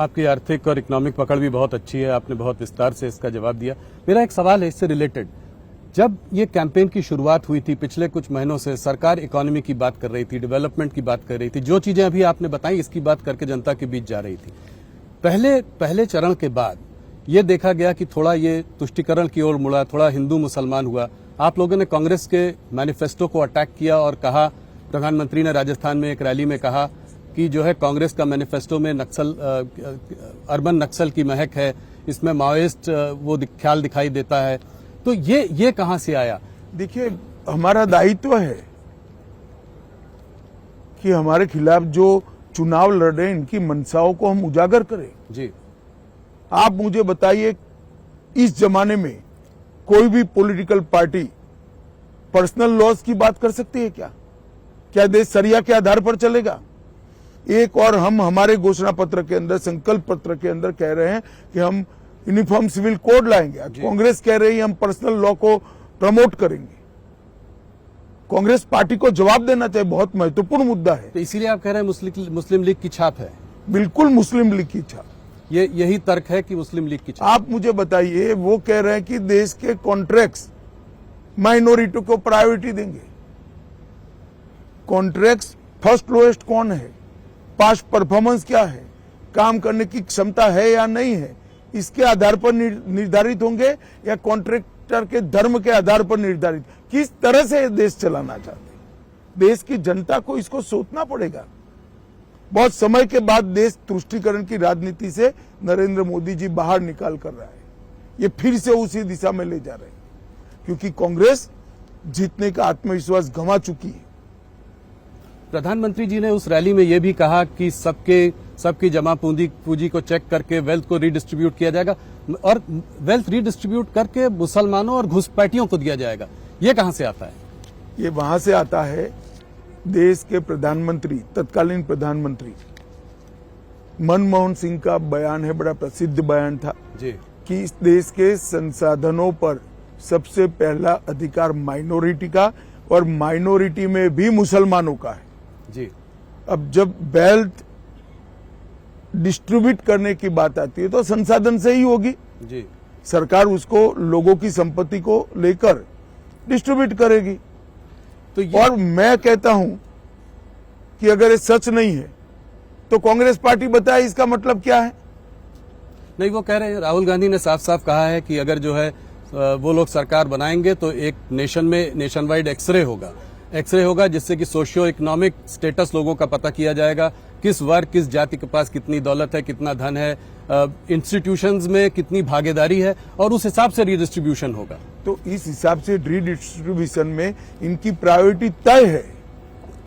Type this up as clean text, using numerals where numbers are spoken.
आपकी आर्थिक और इकोनॉमिक पकड़ भी बहुत अच्छी है, आपने बहुत विस्तार से इसका जवाब दिया। मेरा एक सवाल है इससे रिलेटेड, जब ये कैंपेन की शुरुआत हुई थी पिछले कुछ महीनों से सरकार इकोनॉमी की बात कर रही थी, डेवलपमेंट की बात कर रही थी, जो चीजें अभी आपने बताई इसकी बात करके जनता के बीच जा रही थी। पहले चरण के बाद ये देखा गया कि थोड़ा ये तुष्टीकरण की ओर मुड़ा, थोड़ा हिंदू मुसलमान हुआ। आप लोगों ने कांग्रेस के मैनिफेस्टो को अटैक किया और कहा, प्रधानमंत्री ने राजस्थान में एक रैली में कहा कि जो है कांग्रेस का मैनिफेस्टो में अर्बन नक्सल की महक है, इसमें माओइस्ट वो ख्याल दिखाई देता है। तो ये कहां से आया? देखिए, हमारा दायित्व है कि हमारे खिलाफ जो चुनाव लड़ रहे हैं इनकी मंशाओं को हम उजागर करें। जी, आप मुझे बताइए, इस जमाने में कोई भी पॉलिटिकल पार्टी पर्सनल लॉस की बात कर सकती है क्या? क्या देश सरिया के आधार पर चलेगा? एक और हम हमारे घोषणा पत्र के अंदर, संकल्प पत्र के अंदर कह रहे हैं कि हम यूनिफॉर्म सिविल कोड लाएंगे। कांग्रेस कह रही है हम पर्सनल लॉ को प्रमोट करेंगे। कांग्रेस पार्टी को जवाब देना चाहिए, बहुत महत्वपूर्ण मुद्दा है। तो इसीलिए आप कह रहे हैं मुस्लिम लीग की छाप है? बिल्कुल मुस्लिम लीग की छाप। यही तर्क है कि मुस्लिम लीग की छाप। आप मुझे बताइए, वो कह रहे हैं कि देश के कॉन्ट्रैक्ट्स माइनॉरिटी को प्रायोरिटी देंगे। कॉन्ट्रैक्ट्स फर्स्ट लोएस्ट कौन है, पास्ट परफॉर्मेंस क्या है, काम करने की क्षमता है या नहीं है, इसके आधार पर निर्धारित होंगे या कॉन्ट्रैक्टर के धर्म के आधार पर निर्धारित? किस तरह से देश चलाना चाहते हैं? देश की जनता को इसको सोचना पड़ेगा। बहुत समय के बाद देश तुष्टीकरण की राजनीति से नरेंद्र मोदी जी बाहर निकाल कर रहा है। ये फिर से उसी दिशा में ले जा रहे हैं, क्योंकि कांग्रेस जीतने का आत्मविश्वास गंवा चुकी है। प्रधानमंत्री जी ने उस रैली में यह भी कहा कि सबकी जमा पूंजी को चेक करके वेल्थ को रीडिस्ट्रीब्यूट किया जाएगा और वेल्थ रीडिस्ट्रीब्यूट करके मुसलमानों और घुसपैठियों को दिया जाएगा। ये कहां से आता है? ये वहां से आता है, देश के प्रधानमंत्री, तत्कालीन प्रधानमंत्री मनमोहन सिंह का बयान है, बड़ा प्रसिद्ध बयान था जी, कि इस देश के संसाधनों पर सबसे पहला अधिकार माइनॉरिटी का और माइनॉरिटी में भी मुसलमानों का है। जी, अब जब वेल्थ डिस्ट्रीब्यूट करने की बात आती है तो संसाधन से ही होगी। जी, सरकार उसको लोगों की संपत्ति को लेकर डिस्ट्रीब्यूट करेगी। तो और मैं कहता हूं कि अगर ये सच नहीं है तो कांग्रेस पार्टी बताए इसका मतलब क्या है? नहीं, वो कह रहे हैं, राहुल गांधी ने साफ साफ कहा है कि अगर जो है वो लोग सरकार बनाएंगे तो एक नेशन वाइड एक्सरे होगा जिससे कि सोशियो इकोनॉमिक स्टेटस लोगों का पता किया जाएगा, किस वर्ग किस जाति के पास कितनी दौलत है, कितना धन है, इंस्टीट्यूशंस में कितनी भागीदारी है, और उस हिसाब से रीडिस्ट्रीब्यूशन होगा। तो इस हिसाब से रीडिस्ट्रीब्यूशन में इनकी प्रायोरिटी तय है।